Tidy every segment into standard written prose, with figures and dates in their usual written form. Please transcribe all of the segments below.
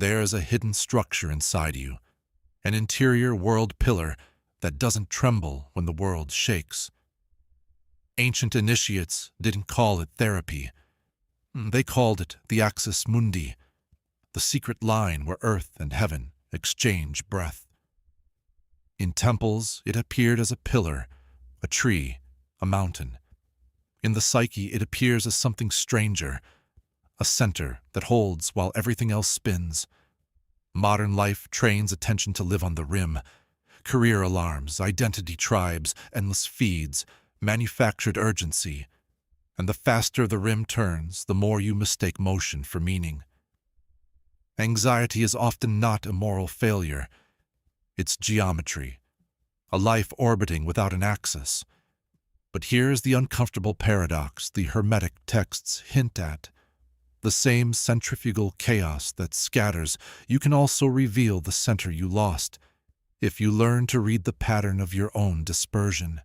There's a hidden structure inside you, an interior world pillar that doesn't tremble when the world shakes. Ancient initiates didn't call it therapy. They called it the Axis Mundi, the secret line where earth and heaven exchange breath. In temples, it appeared as a pillar, a tree, a mountain. In the psyche, it appears as something stranger, a center that holds while everything else spins. Modern life trains attention to live on the rim. Career alarms, identity tribes, endless feeds, manufactured urgency. And the faster the rim turns, the more you mistake motion for meaning. Anxiety is often not a moral failure. It's geometry, a life orbiting without an axis. But here's the uncomfortable paradox the Hermetic texts hint at. The same centrifugal chaos that scatters, you can also reveal the center you lost, if you learn to read the pattern of your own dispersion.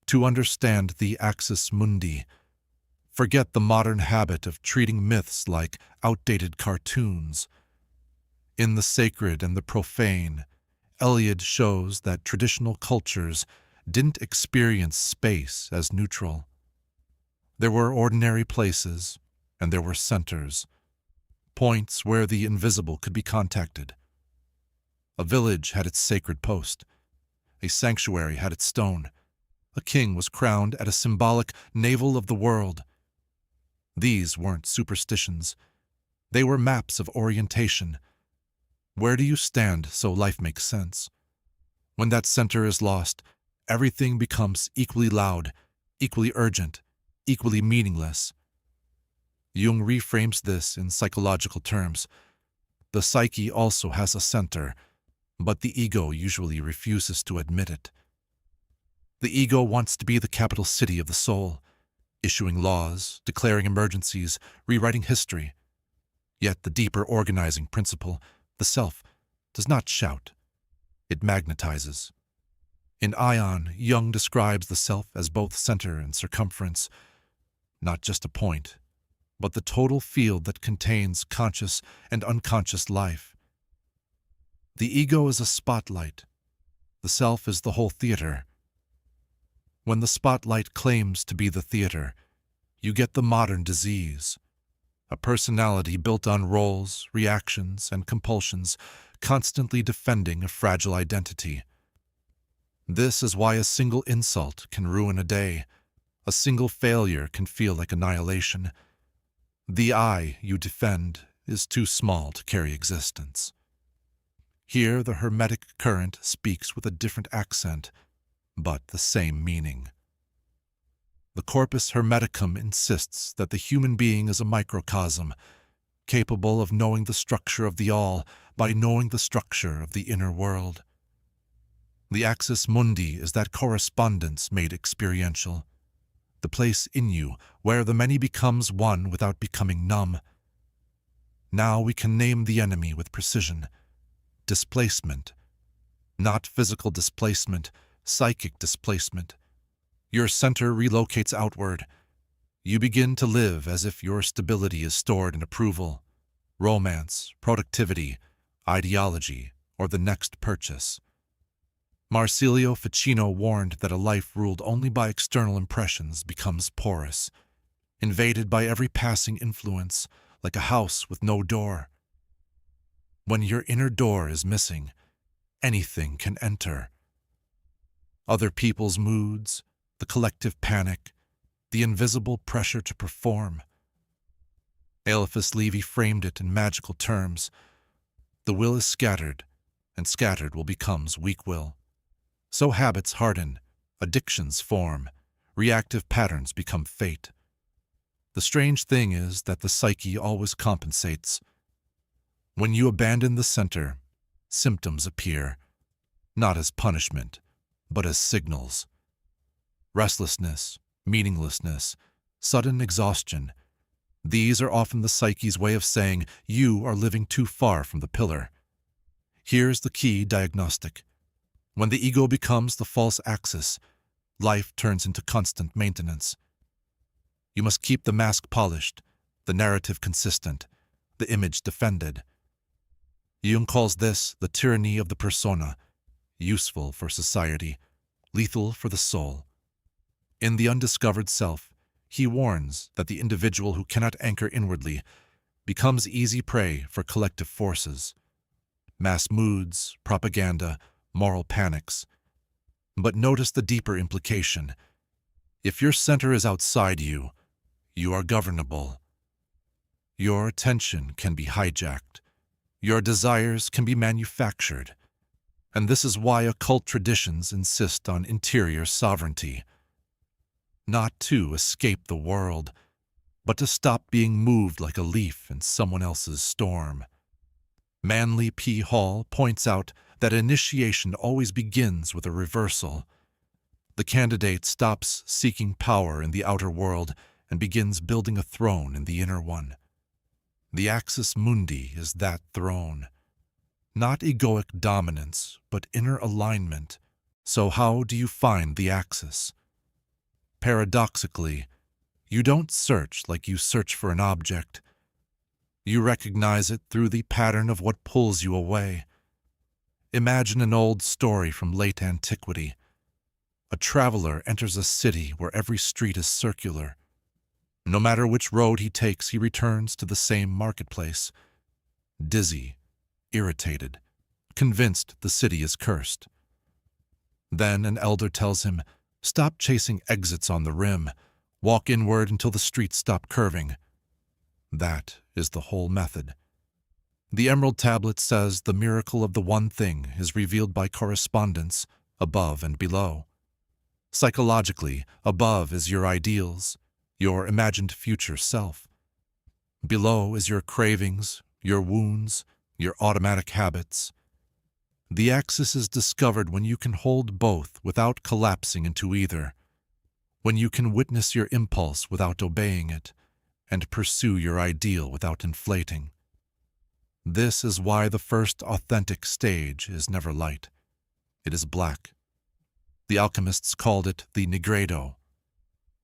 To understand the Axis Mundi, forget the modern habit of treating myths like outdated cartoons. In The Sacred and the Profane, Eliade shows that traditional cultures didn't experience space as neutral. There were ordinary places, and there were centers, points where the invisible could be contacted. A village had its sacred post. A sanctuary had its stone. A king was crowned at a symbolic navel of the world. These weren't superstitions. They were maps of orientation. Where do you stand so life makes sense? When that center is lost, everything becomes equally loud, equally urgent, equally meaningless. Jung reframes this in psychological terms. The psyche also has a center, but the ego usually refuses to admit it. The ego wants to be the capital city of the soul, issuing laws, declaring emergencies, rewriting history. Yet the deeper organizing principle, the self, does not shout. It magnetizes. In Ion, Jung describes the self as both center and circumference, not just a point, but the total field that contains conscious and unconscious life. The ego is a spotlight. The self is the whole theater. When the spotlight claims to be the theater, you get the modern disease, a personality built on roles, reactions, and compulsions, constantly defending a fragile identity. This is why a single insult can ruin a day. A single failure can feel like annihilation. The I you defend is too small to carry existence. Here the Hermetic current speaks with a different accent, but the same meaning. The Corpus Hermeticum insists that the human being is a microcosm, capable of knowing the structure of the all by knowing the structure of the inner world. The Axis Mundi is that correspondence made experiential, the place in you where the many becomes one without becoming numb. Now we can name the enemy with precision. Displacement. Not physical displacement, psychic displacement. Your center relocates outward. You begin to live as if your stability is stored in approval, romance, productivity, ideology, or the next purchase. Marsilio Ficino warned that a life ruled only by external impressions becomes porous, invaded by every passing influence, like a house with no door. When your inner door is missing, anything can enter. Other people's moods, the collective panic, the invisible pressure to perform. Eliphas Levi framed it in magical terms. The will is scattered, and scattered will becomes weak will. So habits harden, addictions form, reactive patterns become fate. The strange thing is that the psyche always compensates. When you abandon the center, symptoms appear, not as punishment, but as signals. Restlessness, meaninglessness, sudden exhaustion. These are often the psyche's way of saying you are living too far from the pillar. Here's the key diagnostic. When the ego becomes the false axis, life turns into constant maintenance. You must keep the mask polished, the narrative consistent, the image defended. Jung calls this the tyranny of the persona, useful for society, lethal for the soul. In The Undiscovered Self, he warns that the individual who cannot anchor inwardly becomes easy prey for collective forces, mass moods, propaganda, moral panics. But notice the deeper implication. If your center is outside you, you are governable. Your attention can be hijacked. Your desires can be manufactured. And this is why occult traditions insist on interior sovereignty. Not to escape the world, but to stop being moved like a leaf in someone else's storm. Manly P. Hall points out that initiation always begins with a reversal. The candidate stops seeking power in the outer world and begins building a throne in the inner one. The Axis Mundi is that throne. Not egoic dominance, but inner alignment. So how do you find the axis? Paradoxically, you don't search like you search for an object. You recognize it through the pattern of what pulls you away. Imagine an old story from late antiquity. A traveler enters a city where every street is circular. No matter which road he takes, he returns to the same marketplace. Dizzy, irritated, convinced the city is cursed. Then an elder tells him, "Stop chasing exits on the rim. Walk inward until the streets stop curving." That is the whole method. The Emerald Tablet says the miracle of the one thing is revealed by correspondence above and below. Psychologically, above is your ideals, your imagined future self. Below is your cravings, your wounds, your automatic habits. The axis is discovered when you can hold both without collapsing into either, when you can witness your impulse without obeying it, and pursue your ideal without inflating. This is why the first authentic stage is never light. It is black. The alchemists called it the NIGREDO,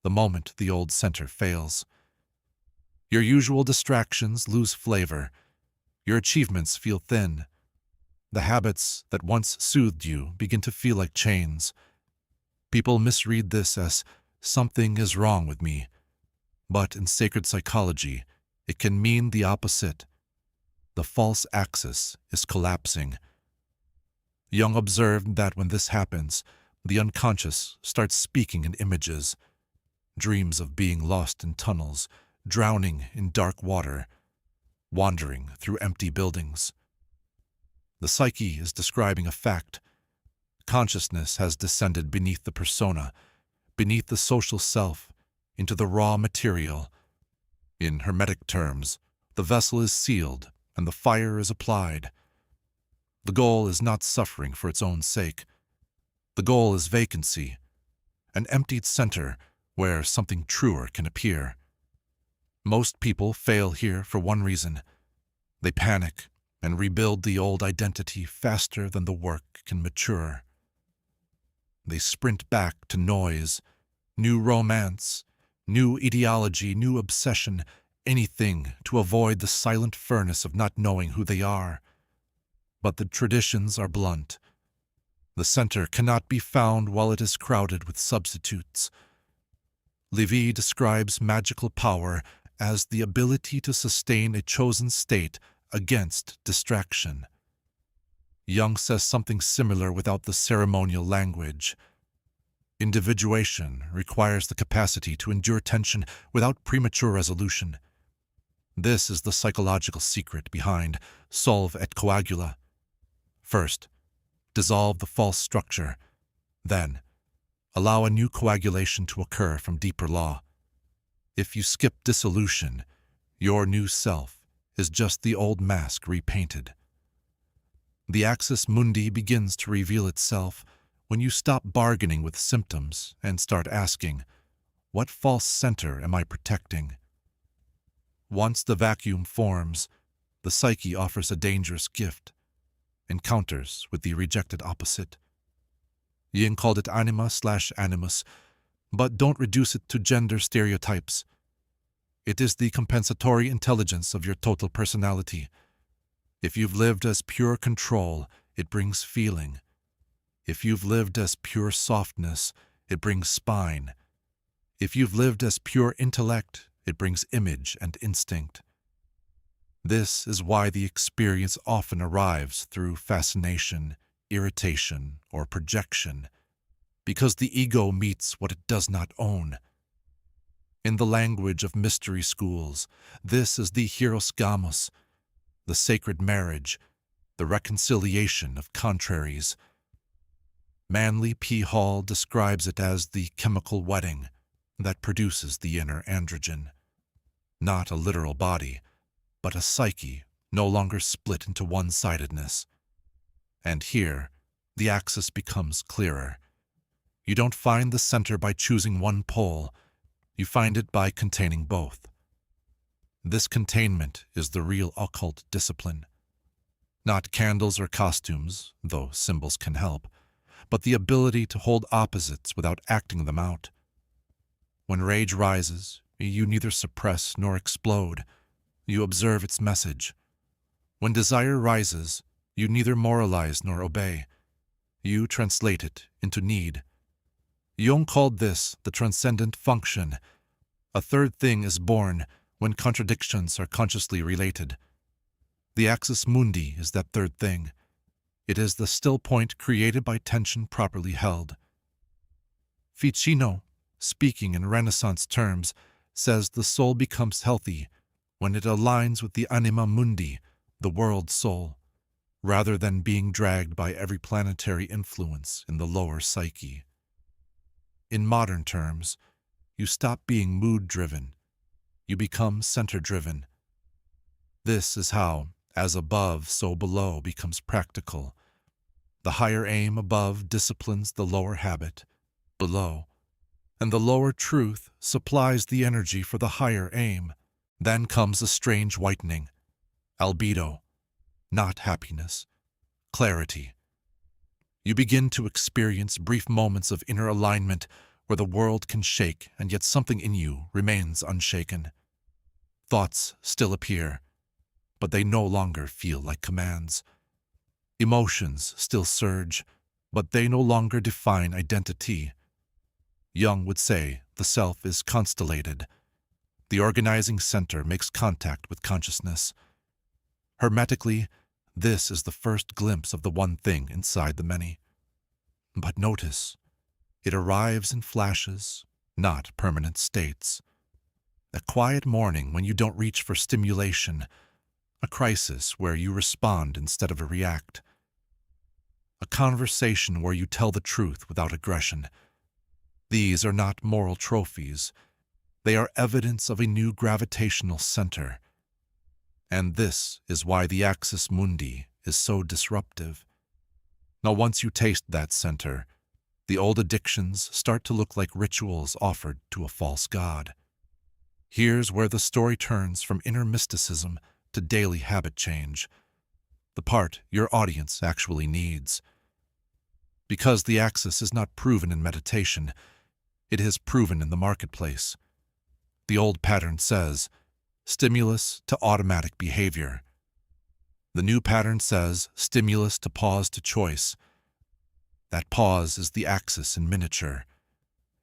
the moment the old center fails. Your usual distractions lose flavor. Your achievements feel thin. The habits that once soothed you begin to feel like chains. People misread this as something is wrong with me, but in sacred psychology, it can mean the opposite. The false axis is collapsing. Jung observed that when this happens, the unconscious starts speaking in images, dreams of being lost in tunnels, drowning in dark water, wandering through empty buildings. The psyche is describing a fact. Consciousness has descended beneath the persona, beneath the social self, into the raw material. In Hermetic terms, the vessel is sealed and the fire is applied. The goal is not suffering for its own sake. The goal is vacancy, an emptied center where something truer can appear. Most people fail here for one reason. They panic and rebuild the old identity faster than the work can mature. They sprint back to noise, new romance, new ideology, new obsession, anything to avoid the silent furnace of not knowing who they are. But the traditions are blunt. The center cannot be found while it is crowded with substitutes. Lévy describes magical power as the ability to sustain a chosen state against distraction. Jung says something similar without the ceremonial language. Individuation requires the capacity to endure tension without premature resolution. This is the psychological secret behind solve et coagula. First, dissolve the false structure. Then, allow a new coagulation to occur from deeper law. If you skip dissolution, your new self is just the old mask repainted. The Axis Mundi begins to reveal itself when you stop bargaining with symptoms and start asking, what false center am I protecting? Once the vacuum forms, the psyche offers a dangerous gift, encounters with the rejected opposite. Jung called it anima/animus, but don't reduce it to gender stereotypes. It is the compensatory intelligence of your total personality. If you've lived as pure control, it brings feeling. If you've lived as pure softness, it brings spine. If you've lived as pure intellect, it brings image and instinct. This is why the experience often arrives through fascination, irritation, or projection, because the ego meets what it does not own. In the language of mystery schools, this is the hierosgamos, the sacred marriage, the reconciliation of contraries. Manly P. Hall describes it as the chemical wedding that produces the inner androgen. Not a literal body, but a psyche no longer split into one-sidedness. And here, the axis becomes clearer. You don't find the center by choosing one pole, you find it by containing both. This containment is the real occult discipline. Not candles or costumes, though symbols can help, but the ability to hold opposites without acting them out. When rage rises, you neither suppress nor explode. You observe its message. When desire rises, you neither moralize nor obey. You translate it into need. Jung called this the transcendent function. A third thing is born when contradictions are consciously related. The Axis Mundi is that third thing. It is the still point created by tension properly held. Ficino, speaking in Renaissance terms, says the soul becomes healthy when it aligns with the anima mundi, the world soul, rather than being dragged by every planetary influence in the lower psyche. In modern terms, you stop being mood-driven. You become center-driven. This is how, as above, so below becomes practical. The higher aim above disciplines the lower habit, below, and the lower truth supplies the energy for the higher aim. Then comes a strange whitening, albedo, not happiness, clarity. You begin to experience brief moments of inner alignment where the world can shake and yet something in you remains unshaken. Thoughts still appear, but they no longer feel like commands. Emotions still surge, but they no longer define identity. Jung would say the self is constellated. The organizing center makes contact with consciousness. Hermetically, this is the first glimpse of the one thing inside the many. But notice, it arrives in flashes, not permanent states. A quiet morning when you don't reach for stimulation, a crisis where you respond instead of react, a conversation where you tell the truth without aggression. These are not moral trophies. They are evidence of a new gravitational center. And this is why the Axis Mundi is so disruptive. Now once you taste that center, the old addictions start to look like rituals offered to a false god. Here's where the story turns from inner mysticism to daily habit change, the part your audience actually needs. Because the axis is not proven in meditation, it is proven in the marketplace. The old pattern says, stimulus to automatic behavior. The new pattern says, stimulus to pause to choice. That pause is the axis in miniature.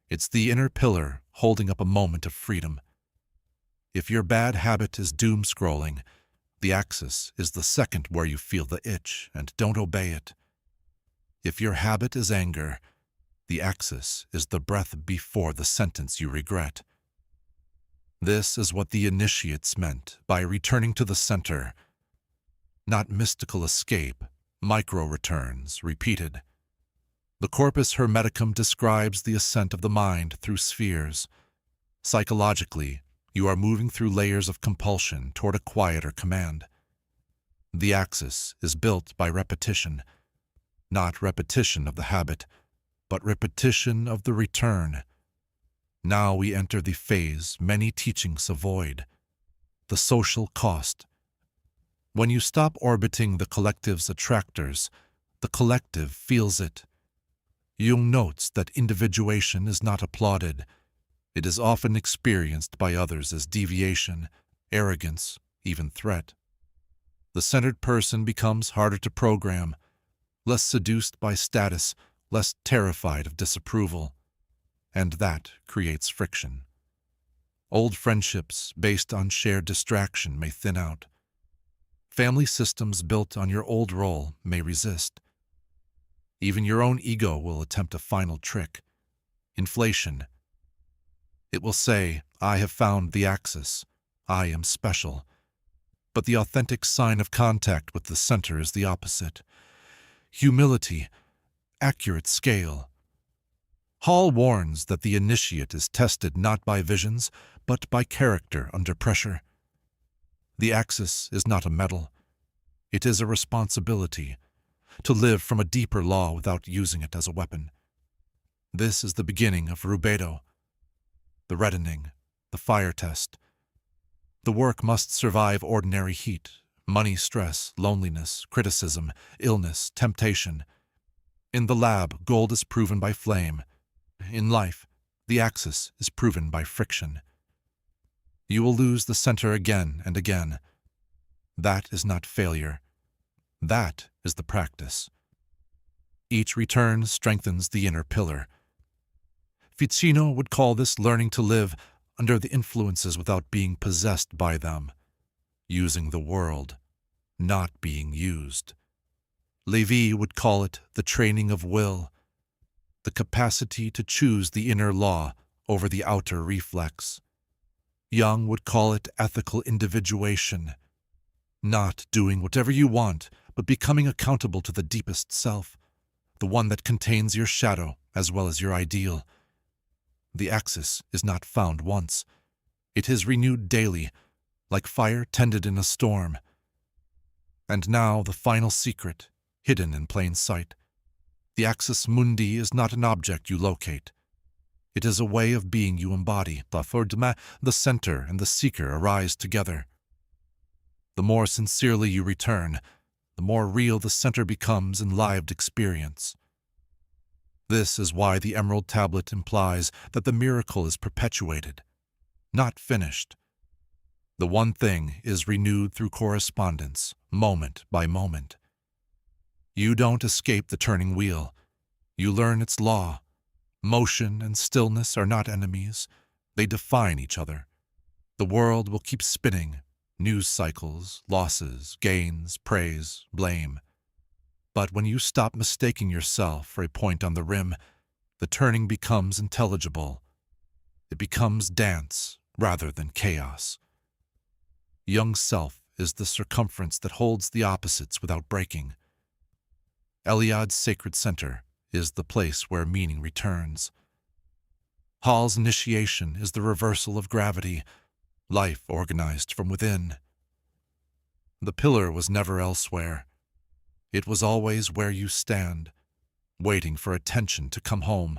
It's the inner pillar holding up a moment of freedom. If your bad habit is doom scrolling, the axis is the second where you feel the itch and don't obey it. If your habit is anger, the axis is the breath before the sentence you regret. This is what the initiates meant by returning to the center. Not mystical escape, micro-returns, repeated. The corpus hermeticum describes the ascent of the mind through spheres. Psychologically, you are moving through layers of compulsion toward a quieter command. The axis is built by repetition, not repetition of the habit, but repetition of the return. Now we enter the phase many teachings avoid, the social cost. When you stop orbiting the collective's attractors, the collective feels it. Jung notes that individuation is not applauded. It is often experienced by others as deviation, arrogance, even threat. The centered person becomes harder to program, less seduced by status, less terrified of disapproval, and that creates friction. Old friendships based on shared distraction may thin out. Family systems built on your old role may resist. Even your own ego will attempt a final trick: inflation. It will say, "I have found the axis. I am special." But the authentic sign of contact with the center is the opposite: humility, accurate scale. Hall warns that the initiate is tested not by visions, but by character under pressure. The axis is not a medal. It is a responsibility, to live from a deeper law without using it as a weapon. This is the beginning of NIGREDO, the reddening, the fire test. The work must survive ordinary heat, money stress, loneliness, criticism, illness, temptation. In the lab, gold is proven by flame. In life, the axis is proven by friction. You will lose the center again and again. That is not failure. That is the practice. Each return strengthens the inner pillar. Ficino would call this learning to live under the influences without being possessed by them, using the world, not being used. Levi would call it the training of will, the capacity to choose the inner law over the outer reflex. Jung would call it ethical individuation, not doing whatever you want, but becoming accountable to the deepest self, the one that contains your shadow as well as your ideal. The axis is not found once. It is renewed daily, like fire tended in a storm. And now the final secret, hidden in plain sight. The Axis Mundi is not an object you locate. It is a way of being you embody. The center and the seeker arise together. The more sincerely you return, the more real the center becomes in lived experience. This is why the Emerald Tablet implies that the miracle is perpetuated, not finished. The one thing is renewed through correspondence, moment by moment. You don't escape the turning wheel. You learn its law. Motion and stillness are not enemies. They define each other. The world will keep spinning. News cycles, losses, gains, praise, blame. But when you stop mistaking yourself for a point on the rim, the turning becomes intelligible. It becomes dance rather than chaos. Young self is the circumference that holds the opposites without breaking. Eliad's sacred center is the place where meaning returns. Hall's initiation is the reversal of gravity, life organized from within. The pillar was never elsewhere. It was always where you stand, waiting for attention to come home.